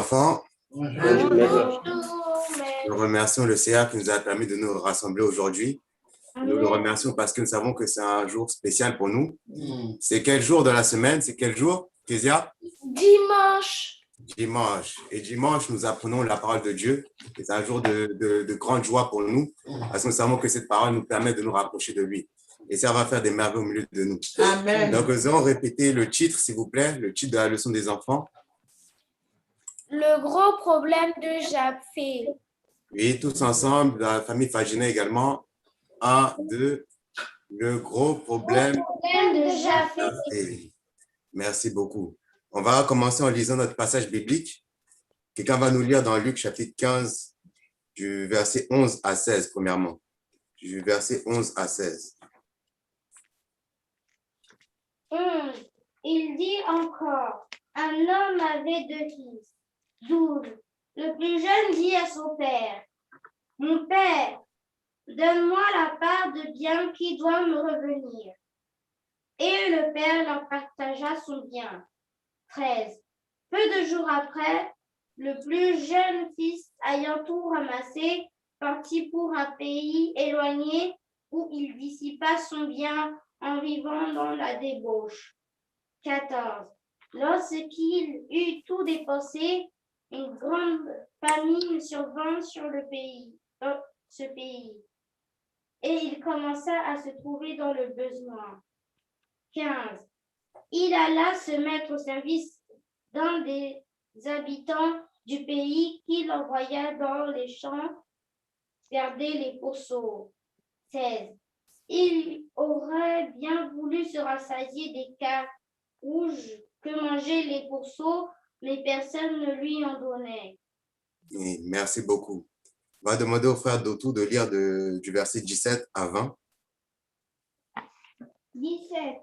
enfants. Bonjour. Nous remercions le Seigneur qui nous a permis de nous rassembler aujourd'hui. Nous le remercions parce que nous savons que c'est un jour spécial pour nous. C'est quel jour de la semaine? C'est quel jour, Kezia? Dimanche. Dimanche. Et dimanche, nous apprenons la parole de Dieu. C'est un jour de grande joie pour nous parce que nous savons que cette parole nous permet de nous rapprocher de lui. Et ça va faire des merveilles au milieu de nous. Amen. Donc, nous allons répéter le titre, s'il vous plaît, le titre de la leçon des enfants. Le gros problème de Japhé. Oui, tous ensemble, la famille Fagina également. 1, 2, le gros problème de Japhé. Japhé. Merci beaucoup. On va commencer en lisant notre passage biblique. Quelqu'un va nous lire dans Luc chapitre 15, du verset 11 à 16, premièrement. Du verset 11 à 16. Il dit encore, un homme avait 2 fils. 12. Le plus jeune dit à son père, mon père, donne-moi la part de bien qui doit me revenir. Et le père leur partagea son bien. 13. Peu de jours après, le plus jeune fils, ayant tout ramassé, partit pour un pays éloigné où il dissipa son bien en vivant dans la débauche. 14. Lorsqu'il eut tout dépensé, une grande famine survint sur ce pays, et il commença à se trouver dans le besoin. 15. Il alla se mettre au service d'un des habitants du pays qu'il envoya dans les champs garder les pourceaux. 16. Il aurait bien voulu se rassasier des carouges que mangeaient les pourceaux, mais personne ne lui en donnait. Oui, merci beaucoup. On va demander au frère Dotou de lire du verset 17 à 20. 17.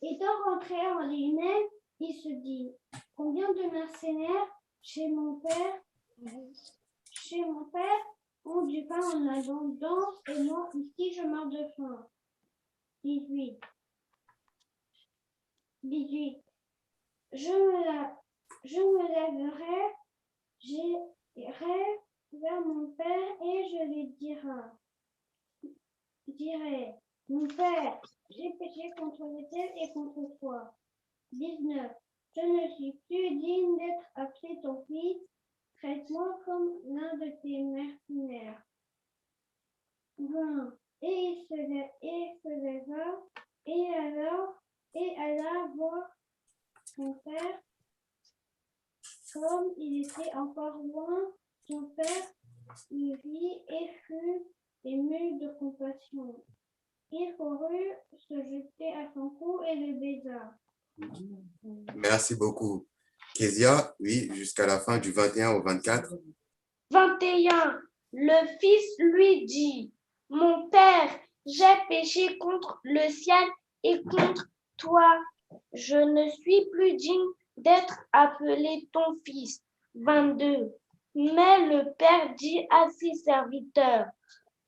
Étant rentré en lui-même, il se dit, combien de mercenaires chez mon père ont du pain en abondance et moi ici je meurs de faim. 18. Je me lèverai, j'irai vers mon père et je lui dirai, mon père, j'ai péché contre le ciel et contre toi. 19. Je ne suis plus digne d'être appelé ton fils. Traite-moi comme l'un de tes mercenaires. 20. Et il se leva et alla voir son père. Comme il était encore loin, son père le vit et fut ému de compassion. Il courut se jeter à son cou et le baisa. Merci beaucoup. Kezia, oui, jusqu'à la fin du 21 au 24. 21. Le fils lui dit, mon père, j'ai péché contre le ciel et contre toi. Je ne suis plus digne d'être appelé ton fils. 22. Mais le père dit à ses serviteurs,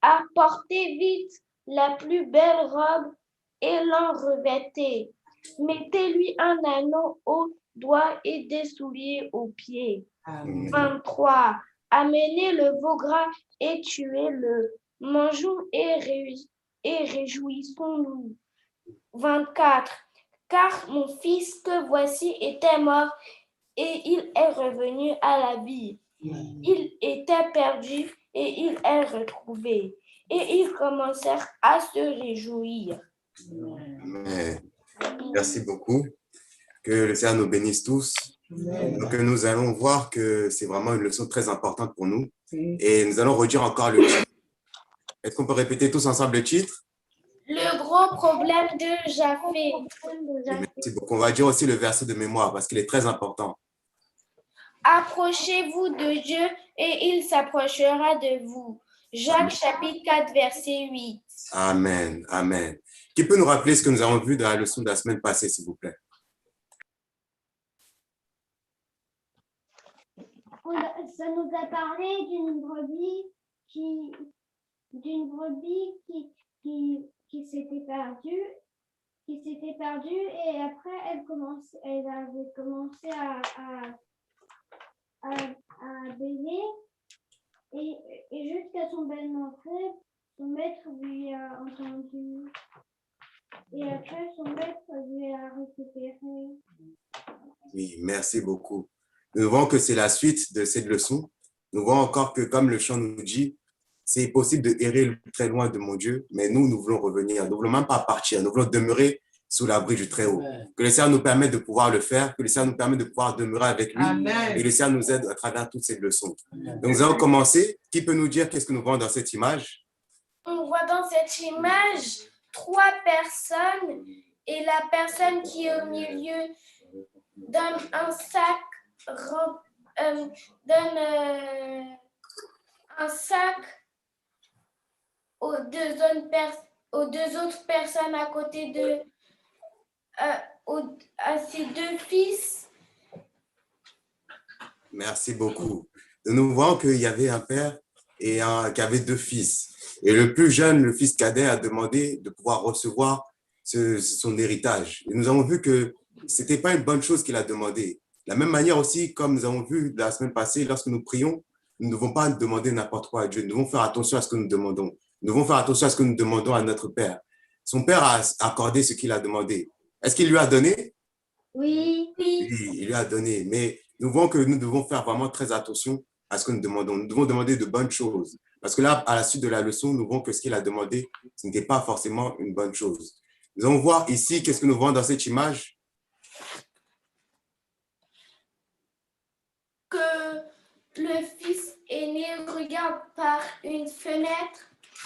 apportez vite la plus belle robe et l'en revêtez. Mettez-lui un anneau au doigt et des souliers aux pieds. 23. Amenez le veau gras et tuez-le. Mangeons et réjouissons-nous. 24. Car mon fils que voici était mort et il est revenu à la vie. Il était perdu et il est retrouvé. Et ils commencèrent à se réjouir. Amen. Merci beaucoup. Que le Seigneur nous bénisse tous. Donc, nous allons voir que c'est vraiment une leçon très importante pour nous. Et nous allons redire encore le titre. Est-ce qu'on peut répéter tous ensemble le titre? Le gros problème de Japhé. Merci beaucoup. On va dire aussi le verset de mémoire parce qu'il est très important. Approchez-vous de Dieu et il s'approchera de vous. Jacques chapitre 4, verset 8. Amen. Amen. Qui peut nous rappeler ce que nous avons vu dans la leçon de la semaine passée, s'il vous plaît? Ça nous a parlé d'une brebis qui s'était perdue et après elle avait commencé à baiser et jusqu'à son bel entrée, son maître lui a entendu. Et après, son maître lui a récupéré. Oui, merci beaucoup. Nous voyons que c'est la suite de cette leçon. Nous voyons encore que, comme le chant nous dit, c'est possible de errer très loin de mon Dieu, mais nous voulons revenir. Nous ne voulons même pas partir. Nous voulons demeurer sous l'abri du Très-Haut. Que le Seigneur nous permette de pouvoir le faire, que le Seigneur nous permette de pouvoir demeurer avec lui. Amen. Et que le Seigneur nous aide à travers toutes ces leçons. Donc, nous allons commencer. Qui peut nous dire qu'est-ce que nous voyons dans cette image? On voit dans cette image 3 personnes et la personne qui est au milieu donne un sac, un sac aux deux autres personnes à côté de à ses 2 fils. Merci beaucoup. Nous voyons qu'il y avait un père et qui avait 2 fils. Et le plus jeune, le fils cadet, a demandé de pouvoir recevoir son héritage. Et nous avons vu que ce n'était pas une bonne chose qu'il a demandé. De la même manière aussi, comme nous avons vu la semaine passée, lorsque nous prions, nous ne devons pas demander n'importe quoi à Dieu. Nous devons faire attention à ce que nous demandons. Nous devons faire attention à ce que nous demandons à notre Père. Son Père a accordé ce qu'il a demandé. Est-ce qu'il lui a donné? Oui. Oui, il lui a donné. Mais nous voyons que nous devons faire vraiment très attention à ce que nous demandons. Nous devons demander de bonnes choses. Parce que là, à la suite de la leçon, nous voyons que ce qu'il a demandé, ce n'était pas forcément une bonne chose. Nous allons voir ici, qu'est-ce que nous voyons dans cette image? Que le fils aîné regarde par une fenêtre.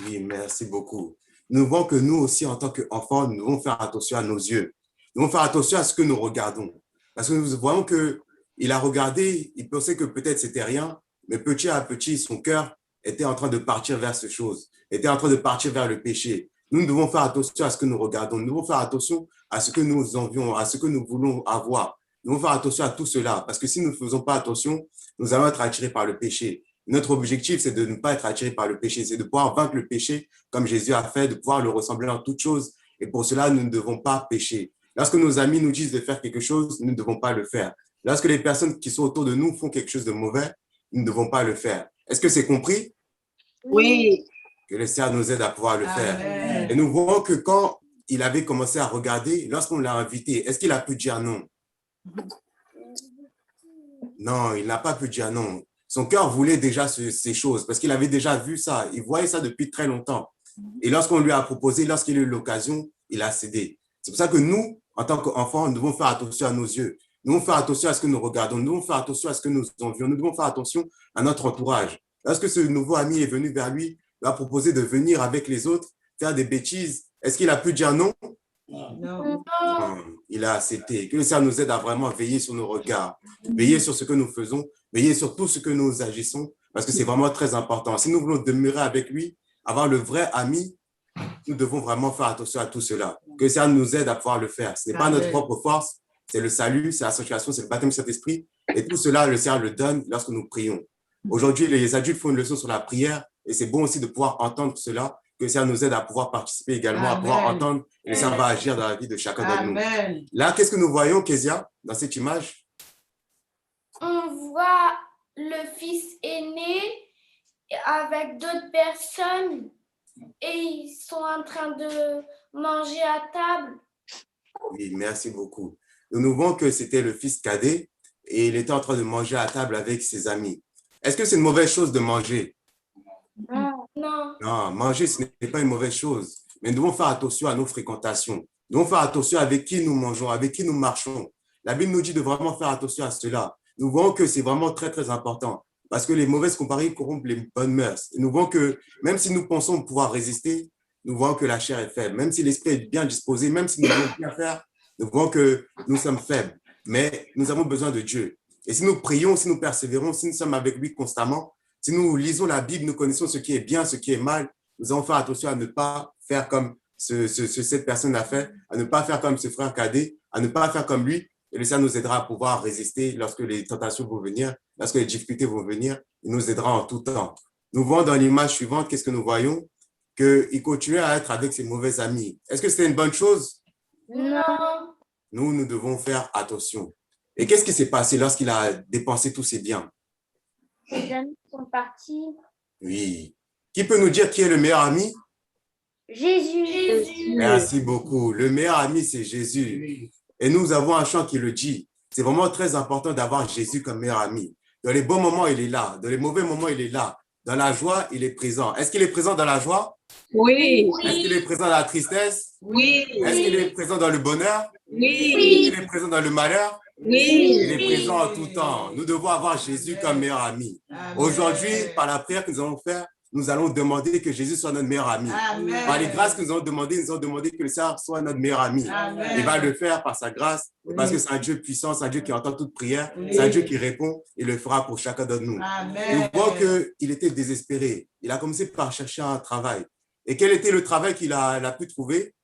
Oui, merci beaucoup. Nous voyons que nous aussi, en tant qu'enfants, nous devons faire attention à nos yeux. Nous devons faire attention à ce que nous regardons. Parce que nous voyons qu'il a regardé, il pensait que peut-être c'était rien, mais petit à petit, son cœur était en train de partir vers ces choses, était en train de partir vers le péché. Nous devons faire attention à ce que nous regardons. Nous devons faire attention à ce que nous envions, à ce que nous voulons avoir. Nous devons faire attention à tout cela, parce que si nous ne faisons pas attention, nous allons être attirés par le péché. Notre objectif, c'est de ne pas être attiré par le péché, c'est de pouvoir vaincre le péché comme Jésus a fait, de pouvoir le ressembler en toutes choses. Et pour cela, nous ne devons pas pécher. Lorsque nos amis nous disent de faire quelque chose, nous ne devons pas le faire. Lorsque les personnes qui sont autour de nous font quelque chose de mauvais, nous ne devons pas le faire. Est-ce que c'est compris? Oui. Que le Seigneur nous aide à pouvoir le faire. Amen. Et nous voyons que quand il avait commencé à regarder, lorsqu'on l'a invité, est-ce qu'il a pu dire non? Non, il n'a pas pu dire non. Son cœur voulait déjà ces choses parce qu'il avait déjà vu ça. Il voyait ça depuis très longtemps. Et lorsqu'on lui a proposé, lorsqu'il a eu l'occasion, il a cédé. C'est pour ça que nous, en tant qu'enfants, nous devons faire attention à nos yeux. Nous devons faire attention à ce que nous regardons. Nous devons faire attention à ce que nous envions. Nous devons faire attention à notre entourage. Lorsque ce nouveau ami est venu vers lui, il a proposé de venir avec les autres, faire des bêtises. Est-ce qu'il a pu dire non? Non. Non, il a accepté. Que le Seigneur nous aide à vraiment veiller sur nos regards, veiller sur ce que nous faisons, veiller sur tout ce que nous agissons, parce que c'est vraiment très important. Si nous voulons demeurer avec lui, avoir le vrai ami, nous devons vraiment faire attention à tout cela. Que le Seigneur nous aide à pouvoir le faire. Ce n'est pas notre propre force, c'est le salut, c'est la sanctification, c'est le baptême du Saint-Esprit. Et tout cela, le Seigneur le donne lorsque nous prions. Aujourd'hui, les adultes font une leçon sur la prière et c'est bon aussi de pouvoir entendre cela, que le Seigneur nous aide à pouvoir participer également, à pouvoir entendre et le Seigneur va agir dans la vie de chacun d'entre nous. Amen. Là, qu'est-ce que nous voyons, Kezia, dans cette image? On voit le fils aîné avec d'autres personnes et ils sont en train de manger à table. Oui, merci beaucoup. Nous voyons que c'était le fils cadet et il était en train de manger à table avec ses amis. Est-ce que c'est une mauvaise chose de manger? Non. Non, manger, ce n'est pas une mauvaise chose. Mais nous devons faire attention à nos fréquentations. Nous devons faire attention avec qui nous mangeons, avec qui nous marchons. La Bible nous dit de vraiment faire attention à cela. Nous voyons que c'est vraiment très, très important parce que les mauvaises compagnies corrompent les bonnes mœurs. Et nous voyons que même si nous pensons pouvoir résister, nous voyons que la chair est faible. Même si l'esprit est bien disposé, même si nous voulons bien faire, nous voyons que nous sommes faibles. Mais nous avons besoin de Dieu. Et si nous prions, si nous persévérons, si nous sommes avec lui constamment, si nous lisons la Bible, nous connaissons ce qui est bien, ce qui est mal, nous allons faire attention à ne pas faire comme cette personne a fait, à ne pas faire comme ce frère cadet, à ne pas faire comme lui. Et le Seigneur nous aidera à pouvoir résister lorsque les tentations vont venir, lorsque les difficultés vont venir. Il nous aidera en tout temps. Nous voyons dans l'image suivante, qu'est-ce que nous voyons? Qu'il continuait à être avec ses mauvais amis. Est-ce que c'était une bonne chose? Non. Nous devons faire attention. Et qu'est-ce qui s'est passé lorsqu'il a dépensé tous ses biens? Ses amis sont partis. Oui. Qui peut nous dire qui est le meilleur ami? Jésus. Merci beaucoup. Le meilleur ami, c'est Jésus. Et nous avons un chant qui le dit. C'est vraiment très important d'avoir Jésus comme meilleur ami. Dans les bons moments, il est là. Dans les mauvais moments, il est là. Dans la joie, il est présent. Est-ce qu'il est présent dans la joie? Oui. Est-ce qu'il est présent dans la tristesse? Oui. Est-ce qu'il est présent dans le bonheur? Oui. Est-ce qu'il est présent dans le malheur? Oui. Il est présent en tout temps. Nous devons avoir Jésus comme meilleur ami. Aujourd'hui, par la prière que nous allons faire, nous allons demander que Jésus soit notre meilleur ami. Amen. Par les grâces que nous allons demander, nous allons demander que le Seigneur soit notre meilleur ami. Amen. Il va le faire par sa grâce, parce que c'est un Dieu puissant, c'est un Dieu qui entend toute prière, c'est un Dieu qui répond, il le fera pour chacun d'entre nous. Nous voyons qu'il était désespéré. Il a commencé par chercher un travail. Et quel était le travail qu'il a pu trouver?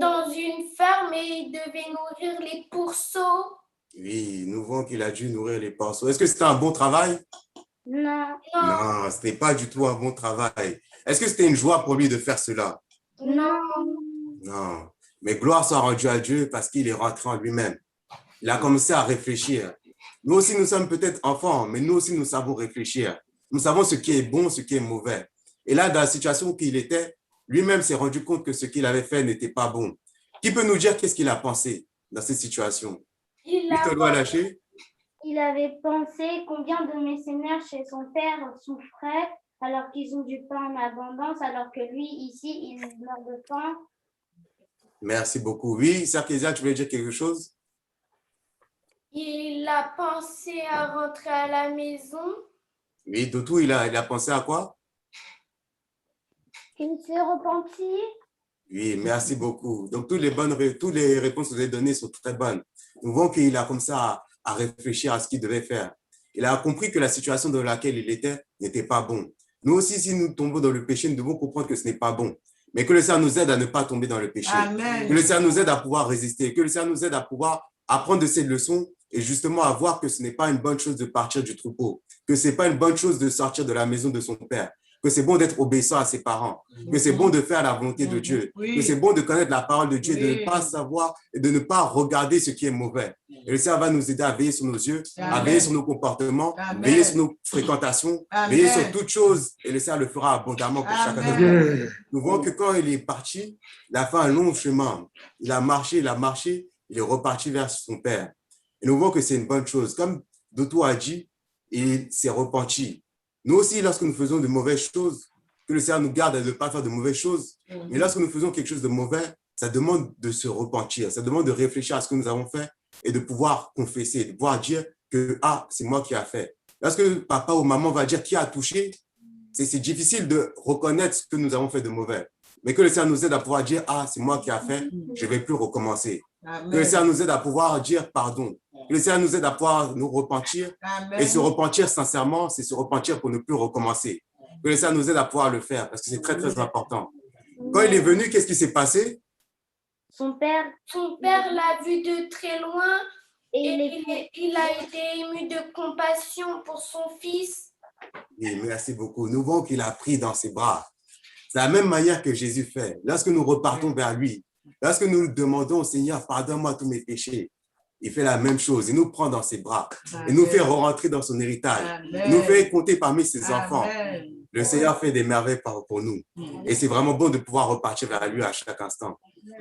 Dans une ferme et il devait nourrir les pourceaux. Oui, nous voyons qu'il a dû nourrir les porceaux. Est-ce que c'était un bon travail? Non. Non, ce n'est pas du tout un bon travail. Est-ce que c'était une joie pour lui de faire cela? Non. Non. Mais gloire soit rendue à Dieu parce qu'il est rentré en lui-même. Il a commencé à réfléchir. Nous aussi, nous sommes peut-être enfants, mais nous aussi, nous savons réfléchir. Nous savons ce qui est bon, ce qui est mauvais. Et là, dans la situation où il était, lui-même s'est rendu compte que ce qu'il avait fait n'était pas bon. Qui peut nous dire qu'est-ce qu'il a pensé dans cette situation? Il avait pensé combien de mercenaires chez son père souffraient alors qu'ils ont du pain en abondance, alors que lui, ici, il meurt de faim. Merci beaucoup. Oui, Sarkézia, tu voulais dire quelque chose? Il a pensé à rentrer à la maison. Oui, Dotou, il a pensé à quoi? Il s'est repenti. Oui, merci beaucoup. Donc, toutes les réponses que vous avez données sont très bonnes. Nous voyons qu'il a commencé à réfléchir à ce qu'il devait faire. Il a compris que la situation dans laquelle il était n'était pas bon. Nous aussi, si nous tombons dans le péché, nous devons comprendre que ce n'est pas bon. Mais que le Seigneur nous aide à ne pas tomber dans le péché. Amen. Que le Seigneur nous aide à pouvoir résister. Que le Seigneur nous aide à pouvoir apprendre de ces leçons et justement à voir que ce n'est pas une bonne chose de partir du troupeau. Que ce n'est pas une bonne chose de sortir de la maison de son père. Que c'est bon d'être obéissant à ses parents, que c'est bon de faire la volonté de Dieu, que c'est bon de connaître la parole de Dieu, de ne pas savoir et de ne pas regarder ce qui est mauvais. Et le Seigneur va nous aider à veiller sur nos yeux, à veiller sur nos comportements, veiller sur nos fréquentations, veiller sur toutes choses et le Seigneur le fera abondamment pour chacun de nous. Nous voyons que quand il est parti, il a fait un long chemin. Il a marché, il est reparti vers son père. Et nous voyons que c'est une bonne chose. Comme Doto a dit, il s'est repenti. Nous aussi, lorsque nous faisons de mauvaises choses, que le Seigneur nous garde de ne pas faire de mauvaises choses, mais lorsque nous faisons quelque chose de mauvais, ça demande de se repentir, ça demande de réfléchir à ce que nous avons fait et de pouvoir confesser, de pouvoir dire que « c'est moi qui ai fait ». Lorsque papa ou maman va dire qui a touché, c'est difficile de reconnaître ce que nous avons fait de mauvais. Mais que le Seigneur nous aide à pouvoir dire « c'est moi qui ai fait, je ne vais plus recommencer ». Que le Seigneur nous aide à pouvoir dire pardon. Que le Seigneur nous aide à pouvoir nous repentir. Amen. Et se repentir sincèrement, c'est se repentir pour ne plus recommencer. Que le Seigneur nous aide à pouvoir le faire parce que c'est très, très important. Quand il est venu, qu'est-ce qui s'est passé? Son père l'a vu de très loin et il a été ému de compassion pour son fils. Oui, merci beaucoup. Nous voyons qu'il a pris dans ses bras. C'est la même manière que Jésus fait. Lorsque nous repartons vers lui, lorsque nous demandons au Seigneur, pardonne-moi tous mes péchés, il fait la même chose. Il nous prend dans ses bras. Amen. Il nous fait rentrer dans son héritage. Amen. Il nous fait compter parmi ses enfants. Le Seigneur fait des merveilles pour nous. Et c'est vraiment bon de pouvoir repartir vers lui à chaque instant.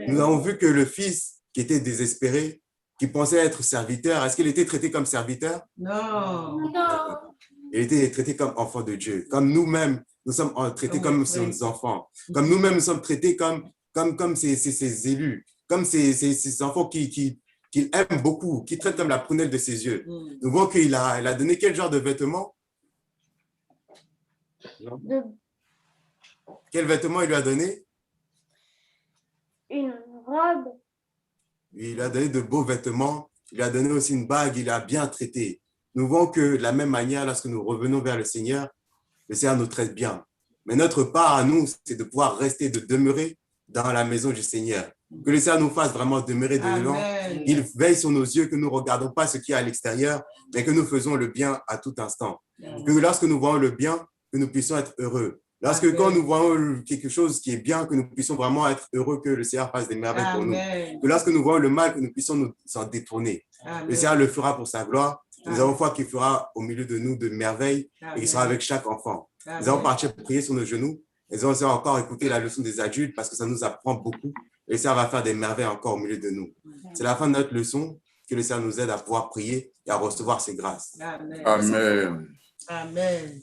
Nous avons vu que le fils qui était désespéré, qui pensait être serviteur, est-ce qu'il était traité comme serviteur? Non. Il était traité comme enfant de Dieu. Comme nous-mêmes, nous sommes traités comme nos enfants. Comme nous-mêmes, nous sommes traités comme ces élus, comme ces enfants qu'il aime beaucoup, qui traitent comme la prunelle de ses yeux. Nous voyons qu'il a donné quel genre de vêtements? Quel vêtement il lui a donné? Une robe. Il a donné de beaux vêtements. Il a donné aussi une bague. Il a bien traité. Nous voyons que de la même manière, lorsque nous revenons vers le Seigneur nous traite bien. Mais notre part à nous, c'est de pouvoir rester, de demeurer dans la maison du Seigneur. Que le Seigneur nous fasse vraiment demeurer dedans. Il veille sur nos yeux, que nous ne regardons pas ce qu'il y a à l'extérieur, mais que nous faisons le bien à tout instant. Que lorsque nous voyons le bien, que nous puissions être heureux. Quand nous voyons quelque chose qui est bien, que nous puissions vraiment être heureux, que le Seigneur fasse des merveilles pour nous. Que lorsque nous voyons le mal, que nous puissions nous en détourner. Le Seigneur le fera pour sa gloire. Nous avons foi qu'il fera au milieu de nous de merveilles et qu'il sera avec chaque enfant. Nous allons partir pour prier sur nos genoux. Et nous allons encore écouter la leçon des adultes parce que ça nous apprend beaucoup. Et ça va faire des merveilles encore au milieu de nous. C'est la fin de notre leçon. Que le Seigneur nous aide à pouvoir prier et à recevoir ses grâces. Amen. Amen. Amen.